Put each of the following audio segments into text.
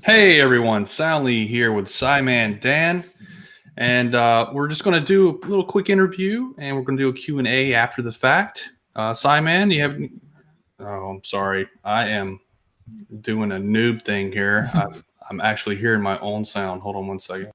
Hey everyone, Soundly here with SciManDan, and we're just going to do a little quick interview, and we're going to do a Q&A after the fact. SciMan, you have? Oh, I'm sorry, I am doing a noob thing here. I'm actually hearing my own sound. Hold on one second.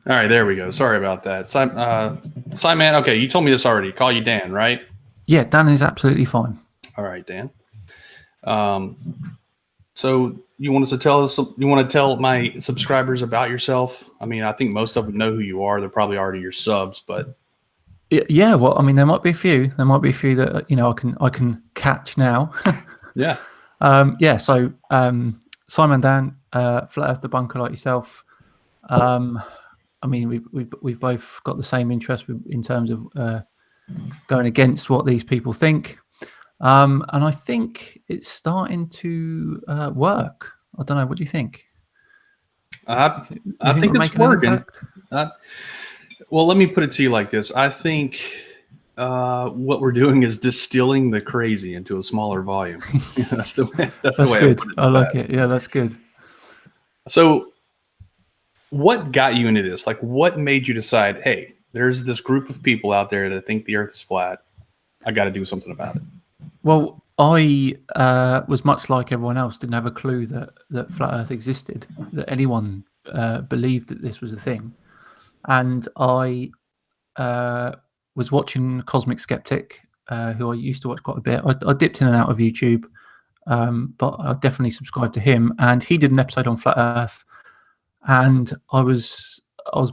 All right, there we go. Sorry about that. SciMan, okay, you told me this already. Call you Dan, right? Yeah, Dan is absolutely fine. All right, Dan. So you want to tell my subscribers about yourself? I mean, I think most of them know who you are. They're probably already your subs, but Yeah, well, I mean, there might be a few. There might be a few that I can catch now. yeah. So SciManDan, flat Earth debunker like yourself. I mean, we've both got the same interest in terms of going against what these people think, and I think it's starting to work. I don't know. What do you think? I think it's working. Well, let me put it to you like this. I think what we're doing is distilling the crazy into a smaller volume. That's the way. That's the way good. I like it. Yeah, that's good. So, what got you into this? Like, what made you decide, hey, there's this group of people out there that think the Earth is flat. I got to do something about it. Well, I was much like everyone else, didn't have a clue that flat Earth existed, that anyone believed that this was a thing. And I was watching Cosmic Skeptic, who I used to watch quite a bit. I dipped in and out of YouTube, but I definitely subscribed to him. And he did an episode on flat Earth, and I was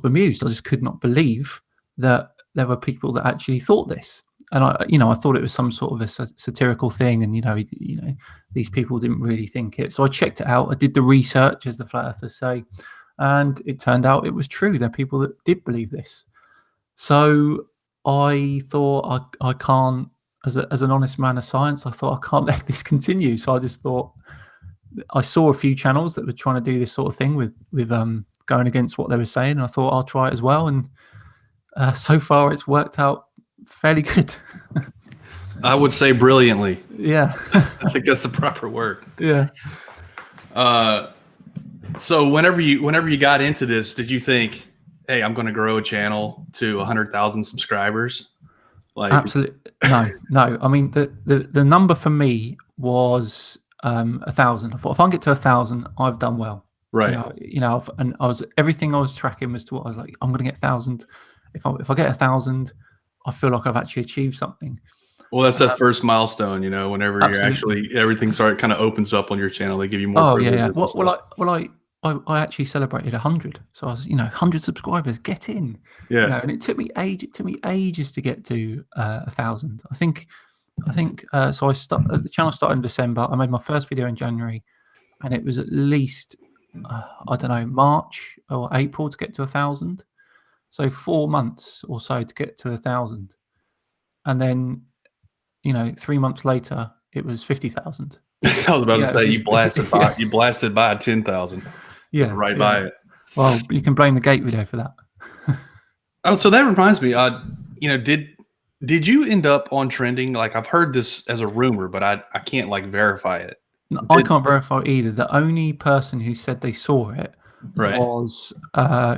bemused. I just could not believe that there were people that actually thought this. And I thought it was some sort of a satirical thing, and these people didn't really think it. So I checked it out. I did the research, as the flat earthers say, and it turned out it was true. There are people that did believe this. So I thought I can't, as an honest man of science, I thought I can't let this continue. So I just thought, I saw a few channels that were trying to do this sort of thing with going against what they were saying. And I thought I'll try it as well, and so far it's worked out fairly good. I would say brilliantly. Yeah. I think that's the proper word. Yeah. So whenever you got into this, did you think, hey, I'm going to grow a channel to 100,000 subscribers? Like, absolutely no. I mean, the number for me was 1,000. I thought if I can get to 1,000, I've done well. Right. And everything I was tracking was to what I was like, I'm going to get 1,000. If I get 1,000, I feel like I've actually achieved something. Well, that's that first milestone, whenever everything kind of opens up on your channel, they give you more. Oh yeah. I actually celebrated 100. So I was, 100 subscribers, get in. Yeah. And it took me ages to get to 1,000. I think so the channel started in December. I made my first video in January, and it was at least I don't know, March or April to get to 1,000. So 4 months or so to get to 1,000. And then 3 months later it was 50,000. I was about to say you blasted by 10,000. Yeah, right by it. Well, you can blame the gate video for that. Oh, so that reminds me. Did you end up on trending? Like, I've heard this as a rumor, but I can't verify it. No, I can't verify it either. The only person who said they saw it was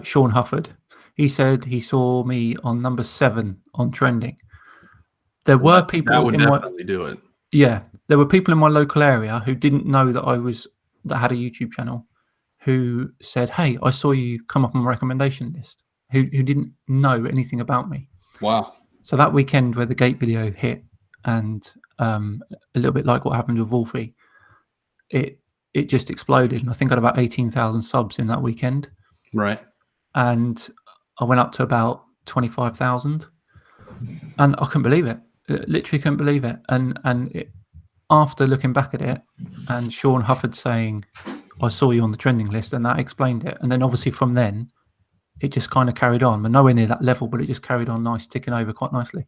Sean Hufford. He said he saw me on number 7 on trending. There were people that would definitely do it. Yeah, there were people in my local area who didn't know that that had a YouTube channel, who said, "Hey, I saw you come up on my recommendation list." Who didn't know anything about me. Wow. So that weekend where the gate video hit, and a little bit like what happened with Wolfie, it just exploded. And I think I had about 18,000 subs in that weekend. Right. And I went up to about 25,000, and I couldn't believe it. Literally couldn't believe it. And after looking back at it, and Sean Hufford saying, "I saw you on the trending list," and that explained it. And then obviously from then, it just kind of carried on. We're nowhere near that level, but it just carried on ticking over quite nicely.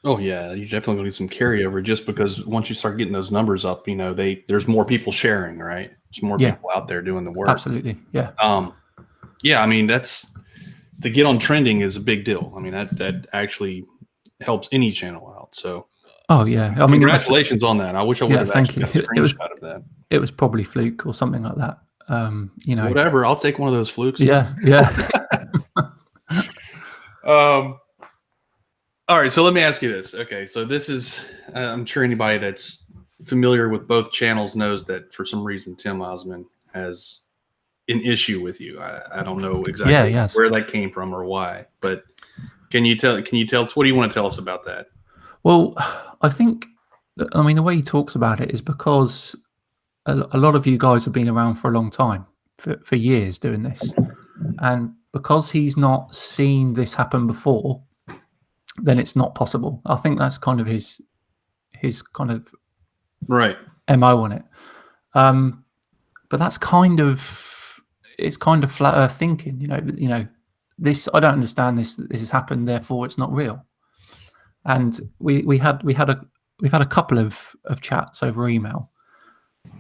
Oh yeah, you definitely going to need some carryover, just because once you start getting those numbers up, there's more people sharing, right? There's more people out there doing the work. Absolutely, yeah. Yeah, I mean, that's to get on trending is a big deal. I mean, that actually helps any channel out. So, oh yeah, I mean, congratulations on that. I wish I would have thank actually you. got a screenshot of that. It was probably fluke or something like that. You know, whatever. I'll take one of those flukes. Yeah. All right, so let me ask you this. Okay, so this is, I'm sure anybody that's familiar with both channels knows that for some reason Tim Osman has an issue with you. I don't know exactly where that came from or why, but can you tell us, what do you want to tell us about that? Well, I think, I mean, the way he talks about it is because a lot of you guys have been around for a long time, for years doing this. And because he's not seen this happen before, then it's not possible. I think that's kind of his kind of right MO on it. But that's it's kind of flat earth thinking, you know, this, I don't understand this has happened, therefore it's not real. And we've had a couple of chats over email.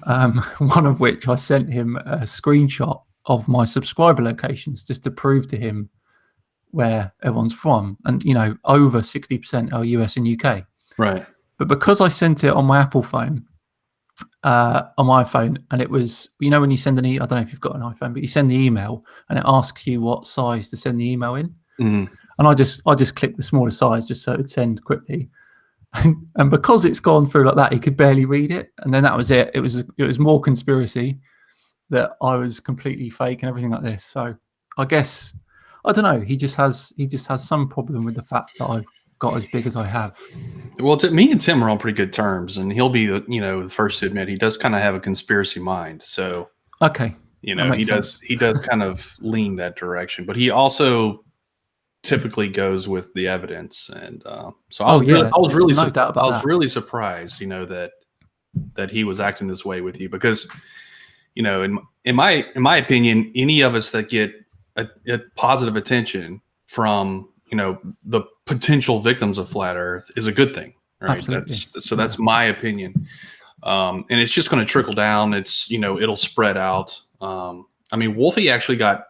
One of which I sent him a screenshot of my subscriber locations just to prove to him where everyone's from, and you know, over 60% are US and UK. Right. But because I sent it on my Apple phone, on my iPhone, and it was, you know, when you send I don't know if you've got an iPhone, but you send the email and it asks you what size to send the email in. Mm-hmm. And I just clicked the smaller size just so it would send quickly. And because it's gone through like that, he could barely read it. And then that was it. It was more conspiracy, that I was completely fake and everything like this. So I guess, I don't know. He just has some problem with the fact that I've got as big as I have. Well, me and Tim are on pretty good terms, and he'll be the first to admit he does kind of have a conspiracy mind. So okay, he does kind of lean that direction, but he also typically goes with the evidence. And so I was really surprised, that he was acting this way with you, because in my opinion, any of us that get a positive attention from the potential victims of flat earth is a good thing, right? Absolutely. That's my opinion. And it's just going to trickle down. It's it'll spread out. I mean, Wolfie actually got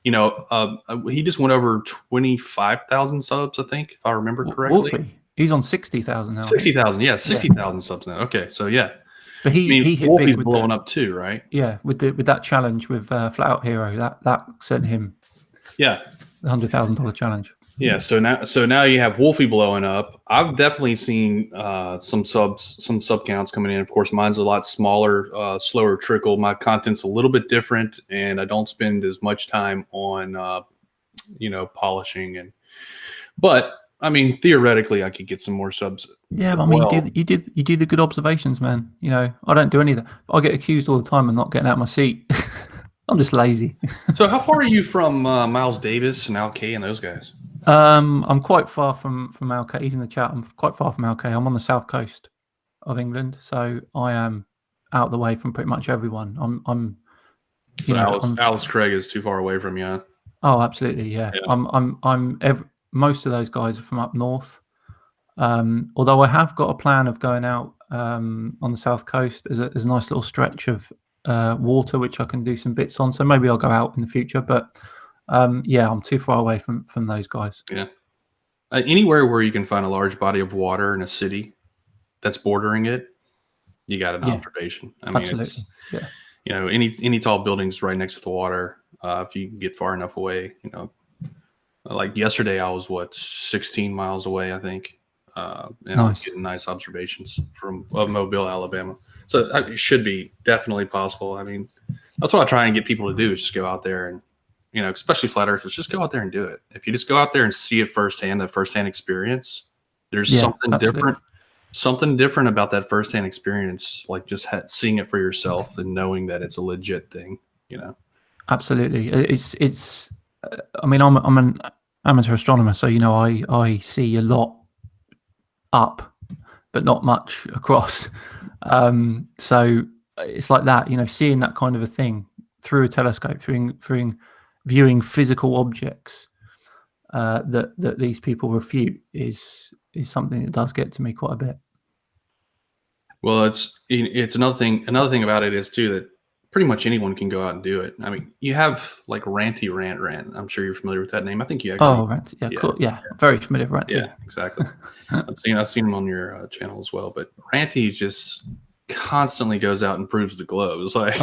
he just went over 25,000 subs, I think, if I remember correctly. Wolfie, he's on 60,000 now. 60,000, yeah, 60,000 subs now. Okay, so yeah. But he hit Wolfie's blowing up too, right? Yeah, with that challenge with Flat Out Hero, that sent him the $100,000 challenge. Yeah, so now you have Wolfie blowing up. I've definitely seen some sub counts coming in. Of course, mine's a lot smaller, slower trickle. My content's a little bit different, and I don't spend as much time on polishing. But I mean, theoretically, I could get some more subs. Yeah, but I mean, you do the good observations, man. I don't do any of that. I get accused all the time of not getting out of my seat. I'm just lazy. So how far are you from Miles Davis and Al K and those guys? I'm quite far from Al K. He's in the chat. I'm quite far from Al K. I'm on the south coast of England, so I am out the way from pretty much everyone. Alice Craig is too far away from you. Huh? Oh, absolutely, yeah. Most of those guys are from up north. Although I have got a plan of going out on the south coast. There's a nice little stretch of water which I can do some bits on. So maybe I'll go out in the future. But yeah, I'm too far away from those guys. Yeah. Anywhere where you can find a large body of water in a city that's bordering it, you got an observation. I mean, absolutely. any tall buildings right next to the water. If you can get far enough away, like yesterday, I was 16 miles away, I think, and I was getting nice observations from Mobile, Alabama. So it should be definitely possible. I mean, that's what I try and get people to do, is just go out there and, especially flat earthers, just go out there and do it. If you just go out there and see it firsthand, that firsthand experience, there's something different about that firsthand experience, like just seeing it for yourself and knowing that it's a legit thing, Absolutely. It's. I mean, I'm an amateur astronomer, so I see a lot up, but not much across. So it's like that, seeing that kind of a thing through a telescope, through viewing physical objects that these people refute is something that does get to me quite a bit. Well, it's another thing. Another thing about it is too that pretty much anyone can go out and do it. I mean, you have like Ranty Rant. I'm sure you're familiar with that name. I think you actually. Oh, Ranty. Yeah, cool. Yeah, very familiar with Ranty. Yeah, exactly. I've seen him on your channel as well. But Ranty just constantly goes out and proves the globe. It's like,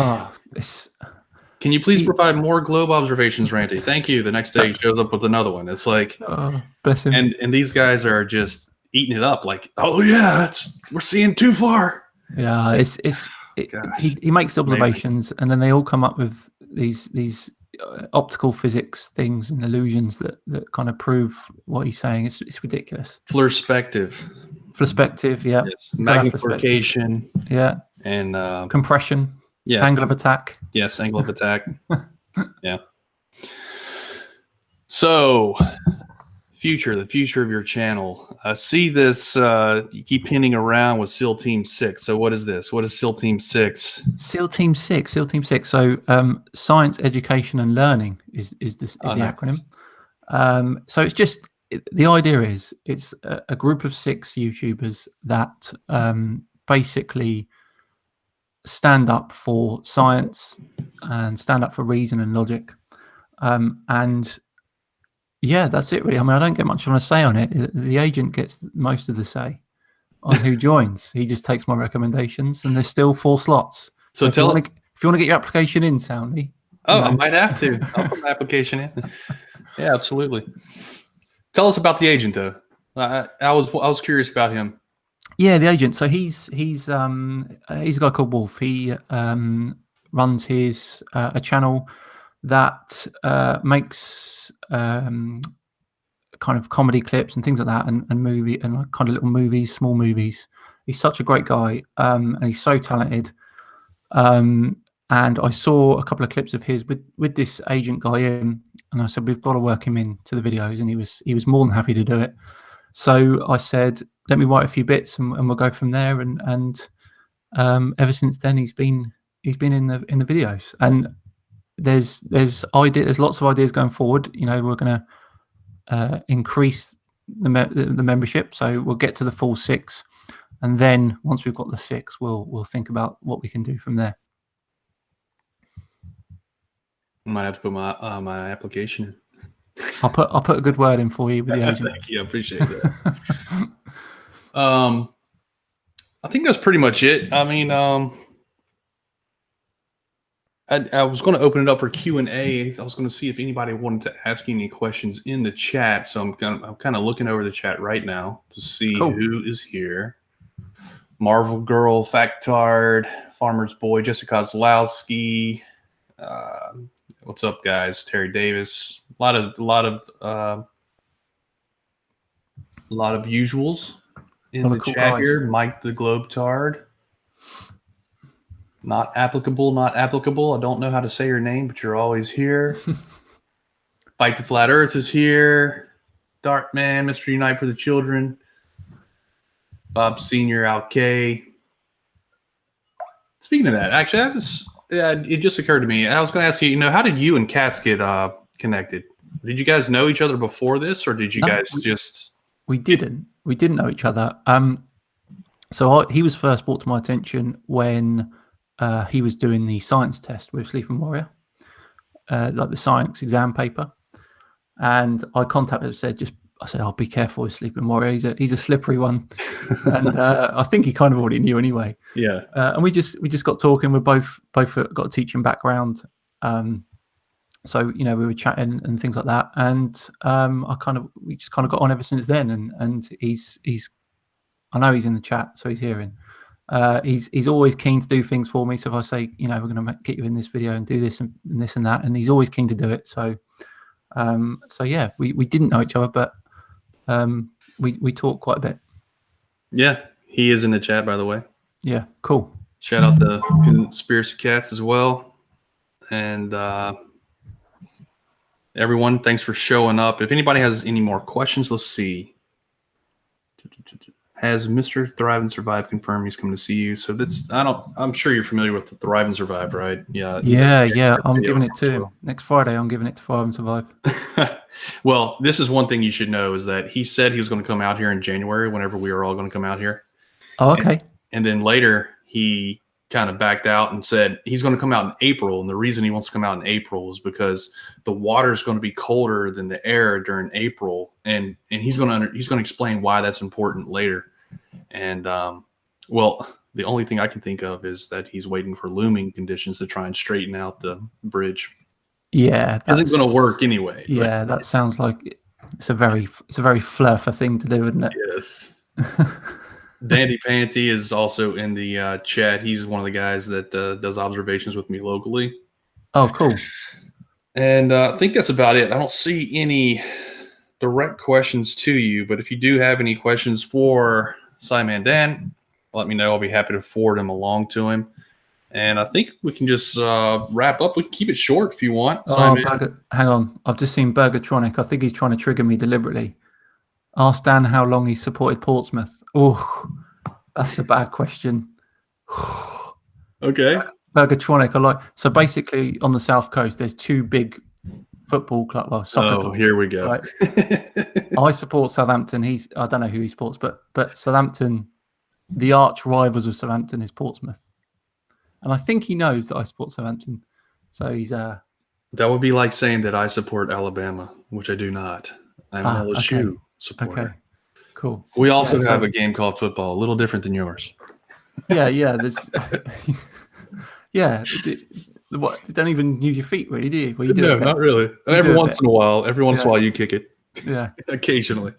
can you please provide more globe observations, Ranty? Thank you. The next day he shows up with another one. It's like, oh, bless him. And these guys are just eating it up. Like, oh yeah, we're seeing too far. Yeah, he makes observations, and then they all come up with these optical physics things and illusions that kind of prove what he's saying. It's ridiculous. Perspective, yeah. Yes. Magnification. Yeah. And compression. Yeah. Angle of attack. Yes, angle of attack. Yeah. So, the future of your channel. I see this, you keep hinting around with SEAL Team 6. So what is this? What is SEAL Team 6? SEAL Team 6. So science, education, and learning is the acronym. So it's just, the idea is, it's a group of 6 YouTubers that basically stand up for science and stand up for reason and logic. And yeah, that's it really. I mean, I don't get much I want to say on it. The agent gets most of the say on who joins. He just takes my recommendations, and there's still 4 slots. So if you want to get your application in, Soundly. Oh, I might have to. I'll put my application in. Yeah, absolutely. Tell us about the agent, though. I was curious about him. Yeah, the agent. So he's a guy called Wolf. He runs his a channel that makes kind of comedy clips and things like that, and movie and like kind of little movies, small movies. He's such a great guy, and he's so talented. And I saw a couple of clips of his with this agent guy in, and I said, we've got to work him into the videos, and he was more than happy to do it. So I said, let me write a few bits, and we'll go from there. And ever since then, he's been in the videos, and there's lots of ideas going forward. You know, we're going to increase the membership, so we'll get to the full 6, and then once we've got the 6, we'll think about what we can do from there. I might have to put my application in. I'll put a good word in for you with the agent. Thank you, I appreciate that. I think that's pretty much it. I mean, I was going to open it up for Q&A. I was going to see if anybody wanted to ask any questions in the chat. So I'm kind of looking over the chat right now to see who is here. Marvel Girl, Factard, Farmer's Boy, Jessica Kozlowski. What's up, guys? Terry Davis. A lot of usuals in the chat here. Mike the Globetard. Not applicable. I don't know how to say your name, but you're always here. Fight the Flat Earth is here. Dartman, Mr. Unite for the Children. Bob Senior, Alk. Speaking of that, actually, it just occurred to me. I was going to ask you, how did you and Katz get connected? Did you guys know each other before this, or did you guys just? We didn't know each other. So he was first brought to my attention when he was doing the science test with Sleeping Warrior, like the science exam paper, and I contacted him. I said, "Oh, be careful with Sleeping Warrior. He's a slippery one," and I think he kind of already knew anyway. Yeah. And we just got talking. We both got a teaching background, so we were chatting and things like that. And we just kind of got on ever since then. And he's I know he's in the chat, so he's hearing. He's always keen to do things for me. So if I say, we're going to get you in this video and do this and this and that, and he's always keen to do it. So, yeah, we didn't know each other, but we talk quite a bit. Yeah, he is in the chat, by the way. Yeah, cool. Shout out to Conspiracy Cats as well, and everyone, thanks for showing up. If anybody has any more questions, let's see. Has Mr. Thrive and Survive confirmed he's coming to see you? So I'm sure you're familiar with the Thrive and Survive, right? Yeah. Yeah. I'm giving it to him. Next Friday, I'm giving it to Thrive and Survive. Well, this is one thing you should know is that he said he was going to come out here in January whenever we were all going to come out here. Oh, okay. And then later he kind of backed out and said he's going to come out in April, and the reason he wants to come out in April is because the water is going to be colder than the air during April, and he's going to explain why that's important later. And well, the only thing I can think of is that he's waiting for looming conditions to try and straighten out the bridge. Yeah, It isn't going to work anyway. Yeah, that sounds like it's a very fluffer thing to do, isn't it? Yes. Dandy Panty is also in the chat. He's one of the guys that does observations with me locally. Oh, cool. And I think that's about it. I don't see any direct questions to you, but if you do have any questions for SciManDan, let me know. I'll be happy to forward them along to him. And I think we can just wrap up. We can keep it short if you want. Oh, hang on. I've just seen Burgertronic. I think he's trying to trigger me deliberately. Ask Dan how long he supported Portsmouth. Oh, that's a bad question. Okay. Burgertronic. So basically on the South Coast, there's two big football clubs. Well, soccer clubs, here we go. Right? I support Southampton. I don't know who he supports, but Southampton, the arch rivals of Southampton is Portsmouth. And I think he knows that I support Southampton. So he's That would be like saying that I support Alabama, which I do not. I'm an LSU supporter. Okay, cool. We also have a game called football, a little different than yours. Yeah. There's yeah. What? You don't even use your feet, really, do you? Well, you do not really. Every once in a while, you kick it. Yeah. Occasionally.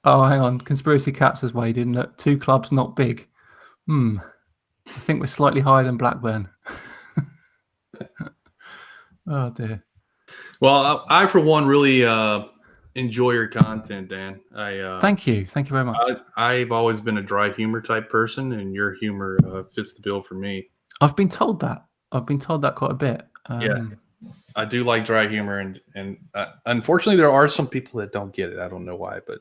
Oh, hang on. Conspiracy Cats has weighed in. Look, 2 clubs not big. I think we're slightly higher than Blackburn. Oh dear. Well, I for one really enjoy your content, Dan. Thank you very much. I've always been a dry humor type person, and your humor fits the bill for me. I've been told that quite a bit. Yeah, I do like dry humor, and unfortunately, there are some people that don't get it. I don't know why, but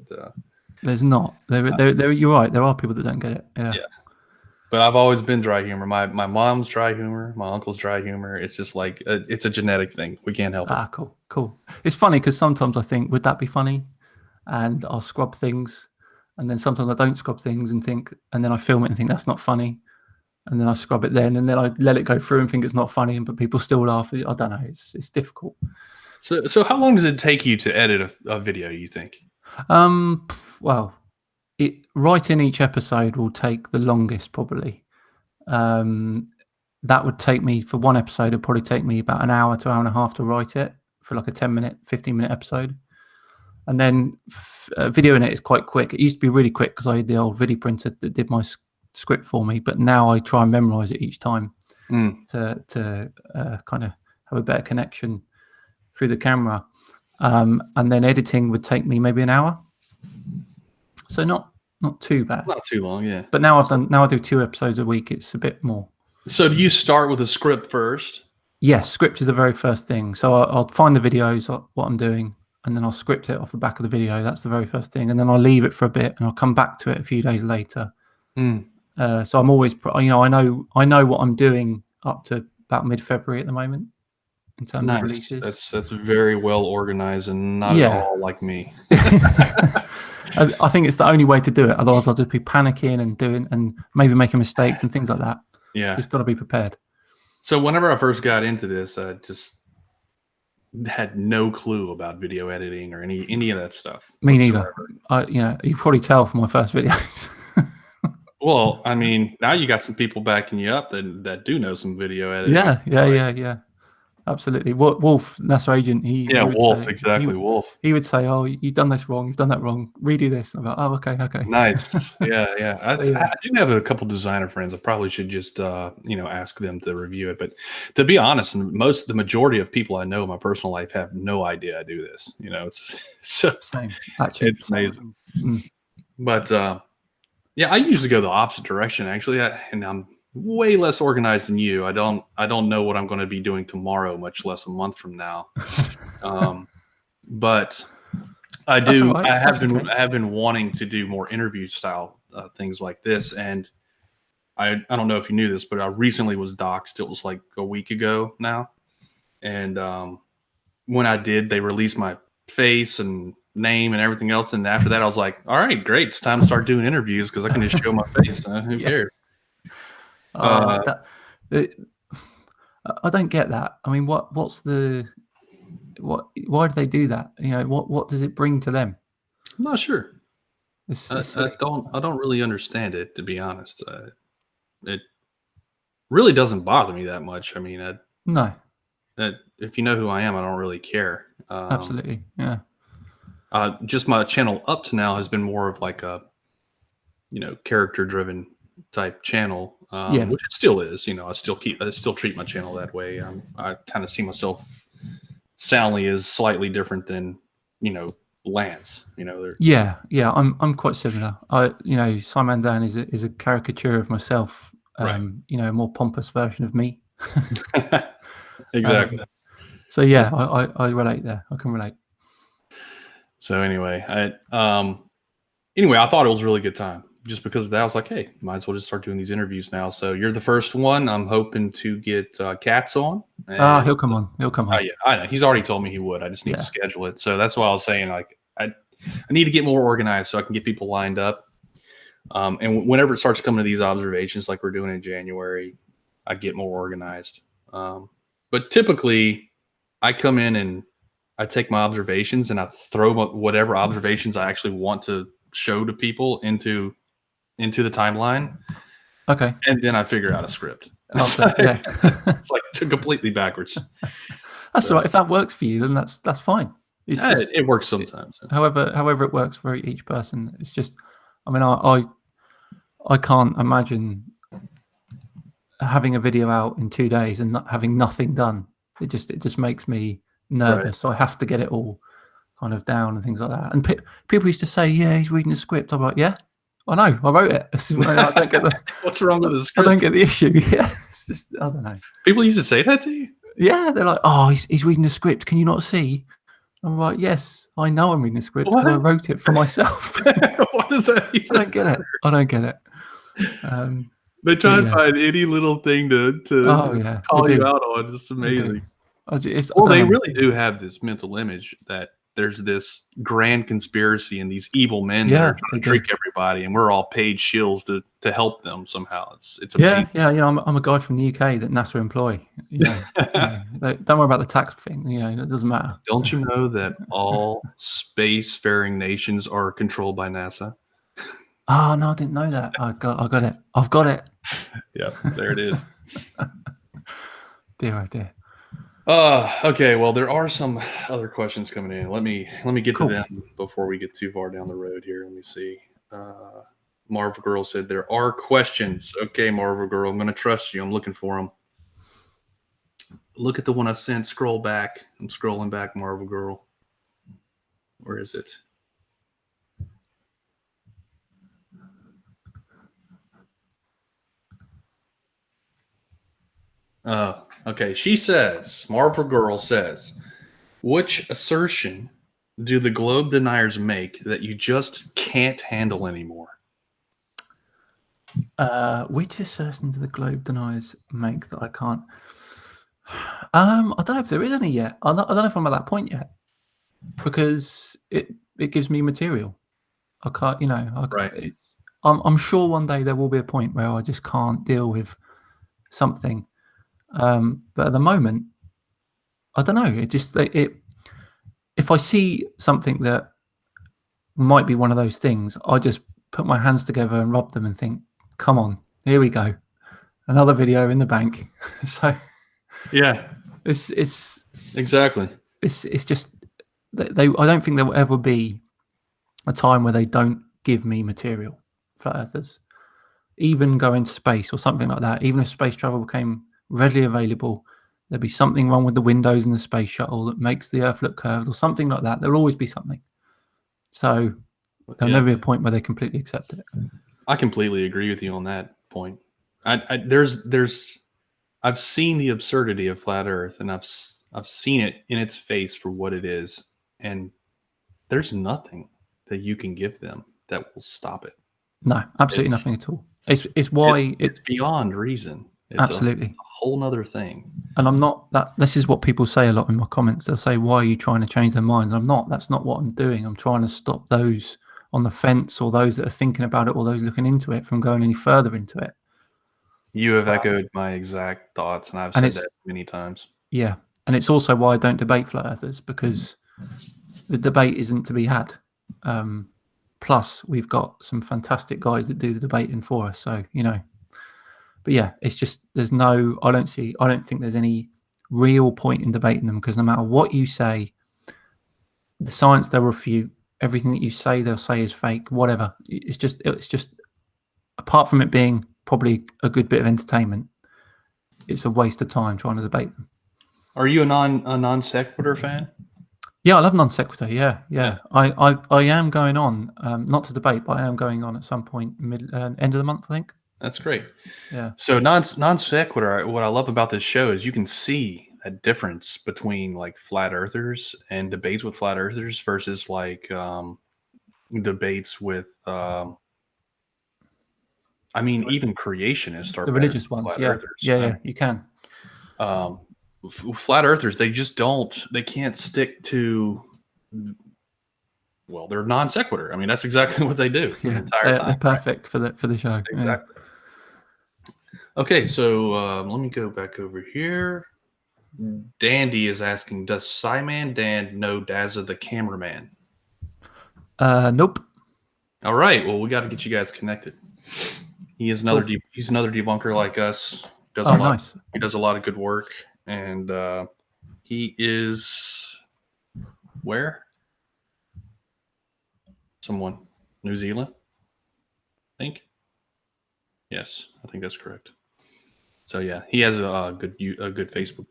there's not. You're right. There are people that don't get it. Yeah. But I've always been dry humor. My mom's dry humor. My uncle's dry humor. It's just like it's a genetic thing. We can't help it. Cool. It's funny because sometimes I think, would that be funny? And I'll scrub things, and then sometimes I don't scrub things and then I film it and think that's not funny, and then I scrub it then, and then I let it go through and think it's not funny, but people still laugh. I don't know. It's difficult. So how long does it take you to edit a video, you think? Well, writing each episode will take the longest, probably. That would take me, for one episode, it'd probably take me about an hour to hour and a half to write it, for like a 10-minute, 15-minute episode. And then videoing it is quite quick. It used to be really quick because I had the old video printer that did my script for me, but now I try and memorize it each time to kind of have a better connection through the camera. And then editing would take me maybe an hour. So not too bad. Not too long, yeah. But now I do 2 episodes a week. It's a bit more. So do you start with a script first? Yes, script is the very first thing. So I'll find the videos, what I'm doing, and then I'll script it off the back of the video. That's the very first thing. And then I'll leave it for a bit, and I'll come back to it a few days later. So I'm always, I know what I'm doing up to about mid-February at the moment in terms of releases. That's very well organized and not at all like me. I think it's the only way to do it. Otherwise, I'll just be panicking and maybe making mistakes and things like that. Yeah, just got to be prepared. So whenever I first got into this, I just had no clue about video editing or any of that stuff. Me neither. You probably tell from my first videos. Well, I mean, now you got some people backing you up that do know some video editing. Yeah. Absolutely. Wolf, that's our agent. Wolf. He would say, "Oh, you've done this wrong. You've done that wrong. Redo this." I'm like, "Oh, okay." Nice. Yeah. I do have a couple designer friends. I probably should just ask them to review it. But to be honest, the majority of people I know in my personal life have no idea I do this. It's same. Actually, it's amazing. But I usually go the opposite direction. Actually, and I'm way less organized than you. I don't know what I'm going to be doing tomorrow, much less a month from now. But I do. Right. I have been wanting to do more interview style things like this, and I don't know if you knew this, but I recently was doxxed. It was like a week ago now, and when I did, they released my face and name and everything else, and after that, I was like, all right, great, it's time to start doing interviews because I can just show my face. Who cares? Uh, it, I don't get that. I mean, what's the why do they do that? You know, what does it bring to them? I'm not sure. It's silly. I don't really understand it, to be honest. It really doesn't bother me that much. I mean, No, if you know who I am, I don't really care. absolutely. Yeah. Just my channel up to now has been more of like a character driven type channel, Yeah. which it still is. I still treat my channel that way. I kind of see myself soundly as slightly different than Lance. Yeah, yeah, I'm quite similar. SciManDan is a caricature of myself. Right. A more pompous version of me. Exactly. So yeah, I relate there. I can relate. So anyway, I thought it was a really good time just because of that. I was like, hey, might as well just start doing these interviews now. So you're the first one. I'm hoping to get Katz on. He'll come on. He'll come on. Yeah, I know. He's already told me he would. I just need to schedule it. So that's why I was saying, like, I need to get more organized so I can get people lined up. And whenever it starts coming to these observations, like we're doing in January, I get more organized. But typically, I come in and I take my observations and I throw whatever observations I actually want to show to people into the timeline. Okay. And then I figure out a script. Yeah. It's like completely backwards. That's all right. If that works for you, then that's fine. It works sometimes. However it works for each person. It's just, I mean, I can't imagine having a video out in 2 days and not having nothing done. It just makes me nervous. Right. So I have to get it all kind of down and things like that. And people used to say, yeah, he's reading the script. I'm like, yeah, I know, I wrote it. I don't get what's wrong with the script? I don't get the issue. Yeah, it's just, I don't know. People used to say that to you? Yeah, they're like, oh, he's reading the script. Can you not see? I'm like, yes, I know I'm reading the script because I wrote it for myself. What does that even I don't get it. They try and find any little thing to call you out on. It's amazing. They really do have this mental image that there's this grand conspiracy and these evil men that are trying to trick everybody, and we're all paid shills to help them somehow. It's amazing. Yeah. I'm a guy from the UK that NASA employ. Don't worry about the tax thing. It doesn't matter. Don't you know that all spacefaring nations are controlled by NASA? Oh no, I didn't know that. I got it. I've got it. Yeah, there it is. Dear, oh dear. Okay. Well, there are some other questions coming in. Let me get to them before we get too far down the road here. Let me see. Marvel Girl said there are questions. Okay, Marvel Girl, I'm going to trust you. I'm looking for them. Look at the one I sent. Scroll back. I'm scrolling back, Marvel Girl. Where is it? Okay. She says, Marvel Girl says, which assertion do the globe deniers make that you just can't handle anymore? Which assertion do the globe deniers make that I can't? I don't know if there is any yet. I don't know if I'm at that point yet, because it gives me material. I can't, right. I'm sure one day there will be a point where I just can't deal with something. But at the moment, I don't know. If I see something that might be one of those things, I just put my hands together and rub them and think, come on, here we go. Another video in the bank. So yeah, it's exactly. It's just I don't think there will ever be a time where they don't give me material, flat earthers. Even going to space or something like that, even if space travel became readily available, there'd be something wrong with the windows in the space shuttle that makes the Earth look curved or something like that. There'll always be something. So there'll never be a point where they completely accept it. I completely agree with you on that point. I've seen the absurdity of flat Earth, and I've seen it in its face for what it is, and there's nothing that you can give them that will stop it. No, absolutely nothing at all. It's why it's beyond reason. It's absolutely a whole nother thing. And I'm not that. This is what people say a lot in my comments. They'll say, "Why are you trying to change their minds?" I'm not. That's not what I'm doing. I'm trying to stop those on the fence, or those that are thinking about it, or those looking into it, from going any further into it. You have echoed my exact thoughts, and I've And said it's that many times. yeah, and it's also why I don't debate flat earthers, because the debate isn't to be had. Plus, we've got some fantastic guys that do the debating for us. So but yeah, it's just there's no. I don't think there's any real point in debating them, because no matter what you say, the science they'll refute. Everything that you say, they'll say is fake. Whatever. It's just apart from it being probably a good bit of entertainment, it's a waste of time trying to debate them. Are you a non sequitur fan? Yeah, I love non sequitur. Yeah. I am going on, not to debate, but I am going on at some point end of the month, I think. That's great. Yeah. So non sequitur. What I love about this show is you can see a difference between like flat earthers and debates with flat earthers versus like debates with. I mean, even creationists are The better religious than ones. flat Yeah. earthers. Yeah. You can. Flat earthers, they just don't. They can't stick to. Well, they're non sequitur. I mean, that's exactly what they do the Yeah. entire time. They're perfect for the show. Right? Yeah. Exactly. Okay, so let me go back over here. Dandy is asking, does SciManDan know Dazza the cameraman? Nope. All right, well, we got to get you guys connected. He is another Cool. he's another debunker like us. Does Oh, nice. He does a lot of good work, and he is where? Someone, New Zealand, I think. Yes, I think that's correct. So yeah, he has a good Facebook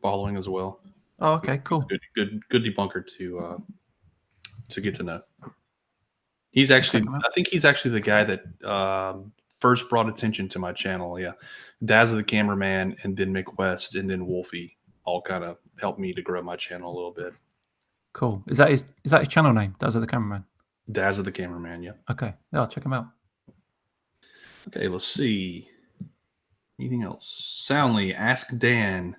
following as well. Oh, okay, cool. Good debunker to get to know. He's actually, I think he's actually the guy that first brought attention to my channel. Yeah, Dazza the cameraman, and then Mick West, and then Wolfie all kind of helped me to grow my channel a little bit. Cool. Is that his channel name? Dazza the cameraman. Dazza the cameraman. Yeah. Okay. Yeah, I'll check him out. Okay, let's see. Anything else? Soundly, ask Dan,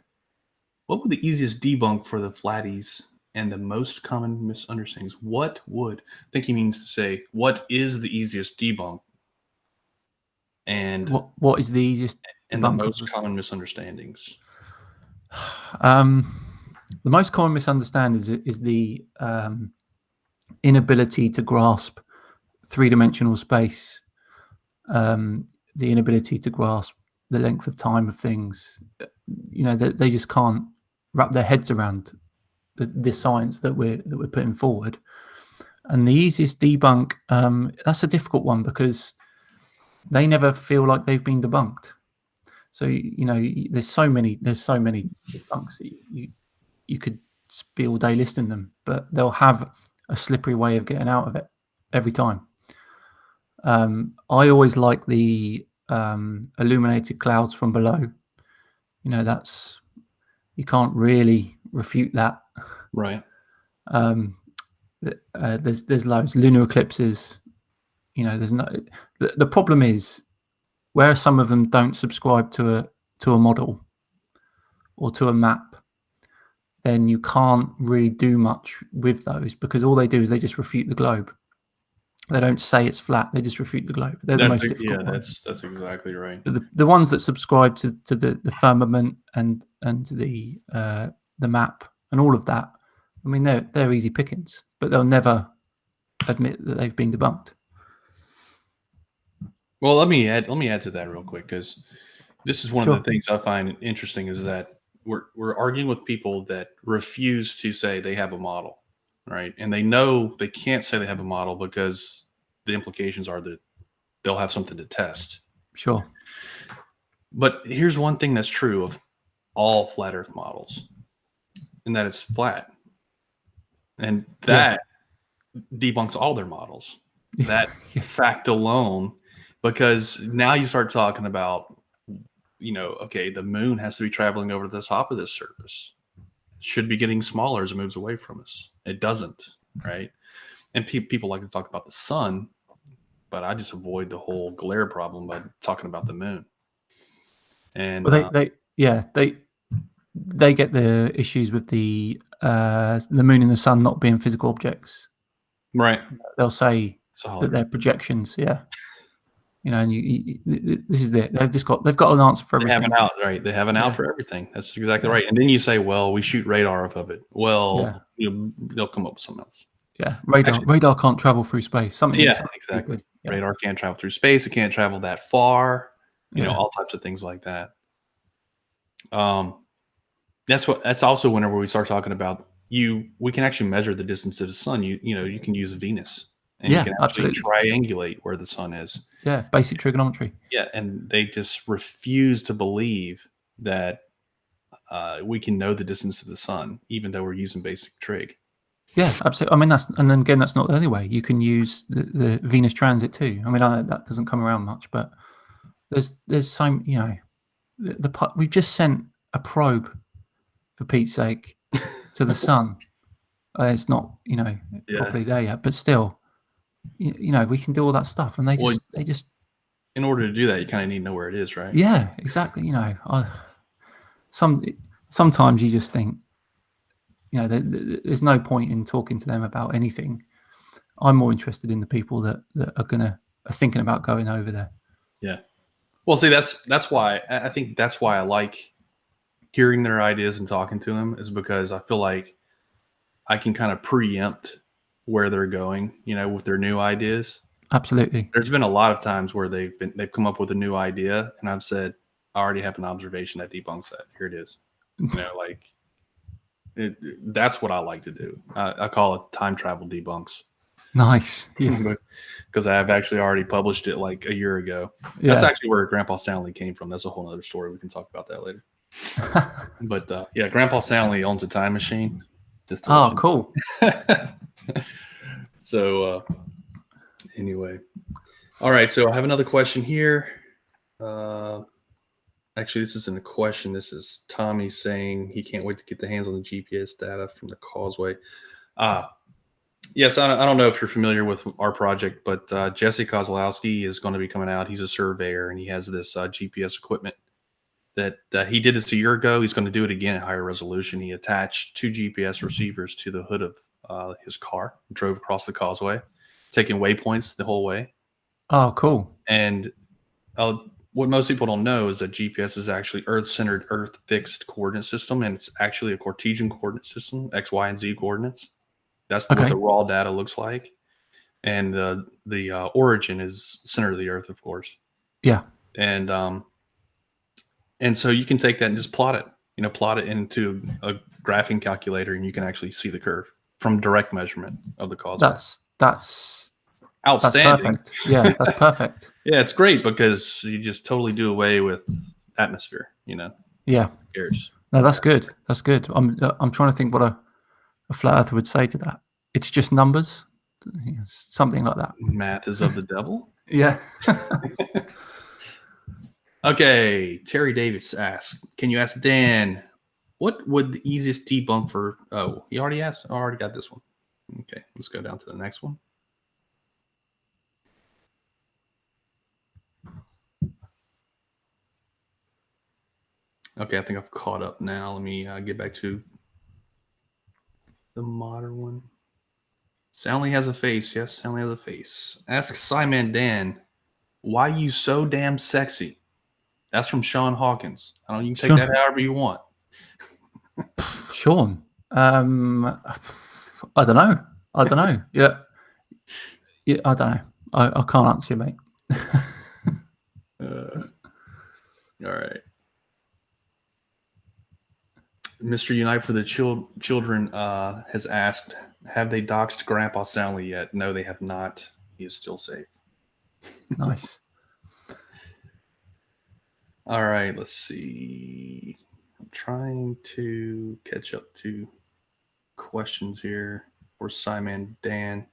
what would the easiest debunk for the flatties and the most common misunderstandings? What would, I think he means to say, what is the easiest debunk? And what is the easiest and the most common misunderstandings? The most common misunderstanding is the inability to grasp three-dimensional space, the inability to grasp the length of time of things. They just can't wrap their heads around the science that we're putting forward. And the easiest debunk, that's a difficult one, because they never feel like they've been debunked. So there's so many debunks that you could be all day listing them, but they'll have a slippery way of getting out of it every time. I always like the illuminated clouds from below. That's, you can't really refute that. Right. There's loads. Lunar eclipses. There's no. The problem is where some of them don't subscribe to a model or to a map, then you can't really do much with those, because all they do is they just refute the globe. They don't say it's flat; they just refute the globe. They're the most difficult. Yeah, that's exactly right. But the ones that subscribe to the firmament and the map and all of that, I mean, they're easy pickings, but they'll never admit that they've been debunked. Well, let me add to that real quick, because this is one of the things I find interesting, is that we're arguing with people that refuse to say they have a model, right? And they know they can't say they have a model because the implications are that they'll have something to test. Sure. But here's one thing that's true of all flat Earth models, and that it's flat. And that debunks all their models. That fact alone, because now you start talking about, okay, the moon has to be traveling over the top of this surface. It should be getting smaller as it moves away from us. It doesn't, right? And people like to talk about the sun, but I just avoid the whole glare problem by talking about the moon. And they get the issues with the moon and the sun not being physical objects. Right. They'll say that they're projections. Yeah. You know, and this is it. They've got an answer for everything. They have an out, right? They have an out for everything. That's exactly right. And then you say, well, we shoot radar off of it. Well, they'll come up with something else. Yeah, radar can't travel through space. Something. Exactly. Stupid. Yeah. Radar can't travel through space. It can't travel that far. You know, all types of things like that. That's also whenever we start talking about we can actually measure the distance to the sun. You can use Venus, and you can actually triangulate where the sun is. Yeah, basic trigonometry. Yeah, and they just refuse to believe that we can know the distance to the sun, even though we're using basic trig. Yeah, absolutely. I mean, that's not the only way. You can use the Venus transit too. I mean, that doesn't come around much, but there's so, you know, we've just sent a probe, for Pete's sake, to the sun. It's not, you know, properly there yet, but still, you know, we can do all that stuff, and they just. In order to do that, you kind of need to know where it is, right? Yeah, exactly. You know, sometimes you just think, you know, there's no point in talking to them about anything. I'm more interested in the people that are thinking about going over there. Yeah. Well, see, that's why I think that's why I like hearing their ideas and talking to them, is because I feel like I can kind of preempt where they're going, you know, with their new ideas. Absolutely. There's been a lot of times where they've come up with a new idea, and I've said, I already have an observation that debunks that. Here it is. You know, like that's what I like to do. I call it time travel debunks. Nice. Yeah. Because I have actually already published it like a year ago. Yeah. That's actually where Grandpa Stanley came from. That's a whole other story. We can talk about that later. But yeah, Grandpa Stanley owns a time machine. Just cool. So anyway, all right. So I have another question here. Actually, this isn't a question. This is Tommy saying he can't wait to get the hands on the GPS data from the causeway. Yes, I don't know if you're familiar with our project, but Jesse Kozlowski is going to be coming out. He's a surveyor, and he has this GPS equipment that he did this a year ago. He's going to do it again at higher resolution. He attached 2 GPS receivers to the hood of his car, drove across the causeway, taking waypoints the whole way. Oh, cool. And what most people don't know is that GPS is actually Earth-centered, Earth-fixed coordinate system, and it's actually a Cartesian coordinate system, X, Y, and Z coordinates. That's what the raw data looks like. And the origin is center of the Earth, of course. Yeah. And so you can take that and just plot it into a graphing calculator, and you can actually see the curve from direct measurement of the causeway. That's outstanding. That's perfect. Yeah, that's perfect. Yeah, it's great because you just totally do away with atmosphere, you know. Yeah. Who cares? No, that's good. That's good. I'm trying to think what a flat earther would say to that. It's just numbers, something like that. Math is of the devil. Yeah. Okay, Terry Davis asks, can you ask Dan, what would the easiest debunk for... Oh, he already asked? I already got this one. Okay, let's go down to the next one. Okay, I think I've caught up now. Let me get back to the modern one. Soundly has a face. Yes, Soundly has a face. Ask SciManDan, why you so damn sexy? That's from Sean Hawkins. I don't know, you can take that however you want. Sean. I don't know. Yeah, I don't know. I can't answer you, mate. All right. Mr. Unite for the Children has asked, have they doxed Grandpa Soundly yet? No, they have not. He is still safe. Nice. All right, let's see. I'm trying to catch up to questions here for SciManDan.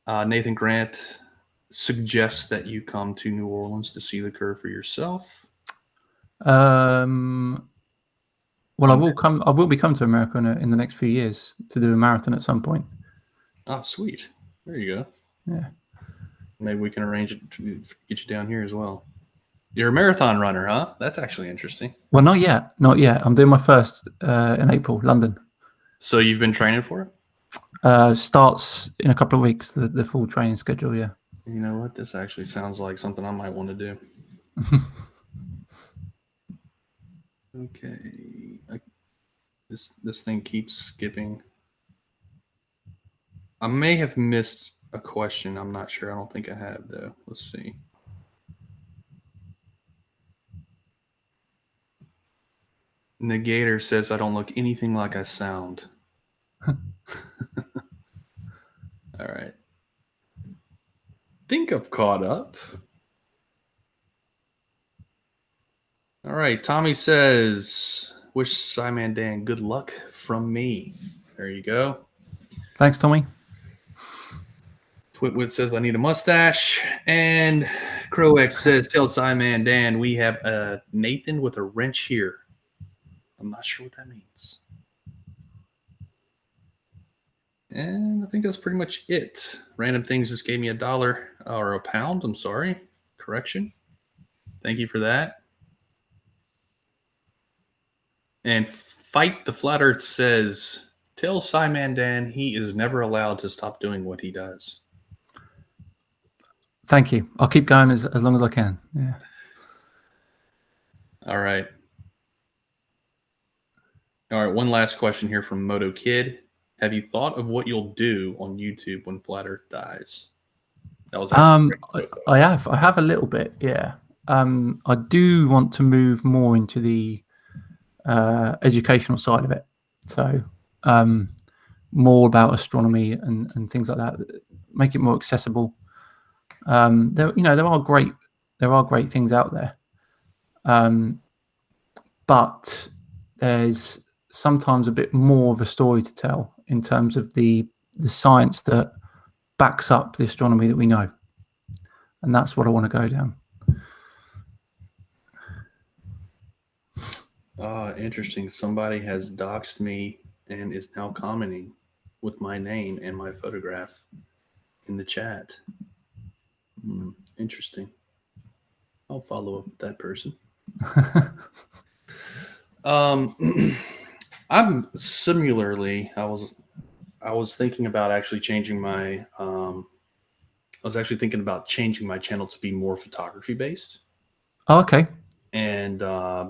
Nathan Grant suggests that you come to New Orleans to see the curve for yourself. Well, I will come. I will be coming to America in the next few years to do a marathon at some point. Oh, sweet. There you go. Yeah. Maybe we can arrange it to get you down here as well. You're a marathon runner, huh? That's actually interesting. Well, not yet. Not yet. I'm doing my first in April, London. So you've been training for it? Starts in a couple of weeks, the full training schedule, yeah. You know what? This actually sounds like something I might want to do. Okay. This thing keeps skipping. I may have missed a question. I'm not sure. I don't think I have, though. Let's see. Negator says I don't look anything like I sound. All right. Think I've caught up. All right. Tommy says, wish SciManDan good luck from me. There you go. Thanks, Tommy. Twitwit says I need a mustache. And Crox says, tell SciManDan we have a Nathan with a wrench here. I'm not sure what that means. And I think that's pretty much it. Random Things just gave me $1 or a pound. I'm sorry. Correction. Thank you for that. And Fight the Flat Earth says, tell SciManDan he is never allowed to stop doing what he does. Thank you. I'll keep going as long as I can. Yeah. All right. All right. One last question here from Moto Kid. Have you thought of what you'll do on YouTube when Flat Earth dies? That was I have a little bit. Yeah. I do want to move more into the educational side of it. So more about astronomy and things like that. Make it more accessible. There are great things out there, but there's sometimes a bit more of a story to tell in terms of the science that backs up the astronomy that we know, and that's what I want to go down. Interesting. Somebody has doxed me and is now commenting with my name and my photograph in the chat. Interesting. I'll follow up with that person. I'm similarly. I was thinking about actually changing my. I was actually thinking about changing my channel to be more photography based. Oh, okay. And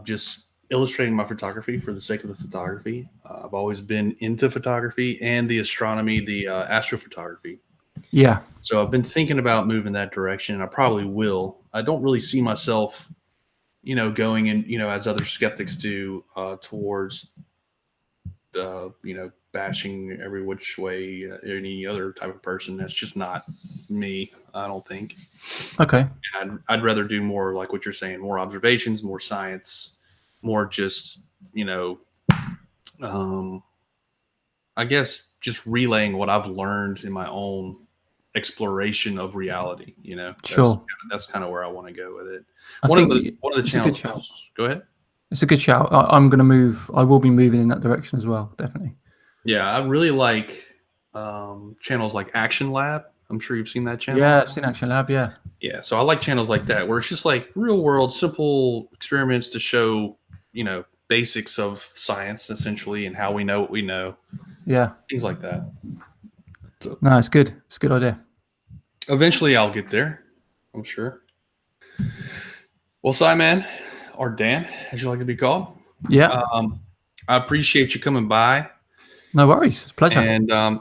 just illustrating my photography for the sake of the photography. I've always been into photography and the astronomy, the astrophotography. Yeah. So I've been thinking about moving that direction, and I probably will. I don't really see myself, going in, as other skeptics do, towards, bashing every which way any other type of person. That's just not me, I don't think. Okay. I'd rather do more like what you're saying, more observations, more science, more just, I guess just relaying what I've learned in my own exploration of reality. Sure. That's kind of where I want to go with it. One of the channels. Go ahead. It's a good shout. I'm going to move. I will be moving in that direction as well. Definitely. Yeah, I really like channels like Action Lab. I'm sure you've seen that channel. Yeah, I've seen Action Lab. Yeah. Yeah, so I like channels like that where it's just like real world, simple experiments to show, basics of science essentially and how we know what we know. Yeah. Things like that. So, no, it's good. It's a good idea. Eventually I'll get there, I'm sure. Well, SciMan, or Dan, as you like to be called. Yeah. I appreciate you coming by. No worries. It's a pleasure. And I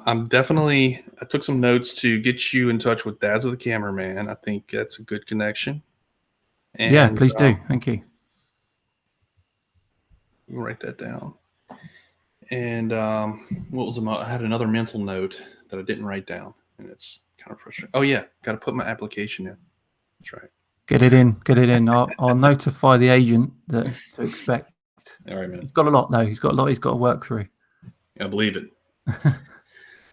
took some notes to get you in touch with Daz of the Cameraman. I think that's a good connection. And, yeah, please do. Thank you. Write that down. And what was I had another mental note that I didn't write down, and it's kind of frustrating. Oh yeah, got to put my application in. That's right. Get it in. Get it in. I'll notify the agent to expect. All right, man. He's got a lot though. He's got a lot he's got to work through. I believe it.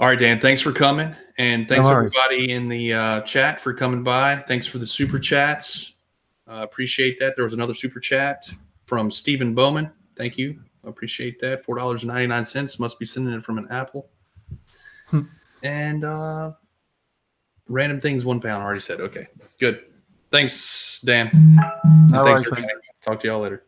All right, Dan. Thanks for coming, and thanks everybody in the chat for coming by. Thanks for the super chats. Appreciate that. There was another super chat from Stephen Bowman. Thank you. I appreciate that. $4.99. Must be sending it from an Apple. And Random Things, £1. Already said. Okay, good. Thanks, Dan. No worries. Talk to y'all later.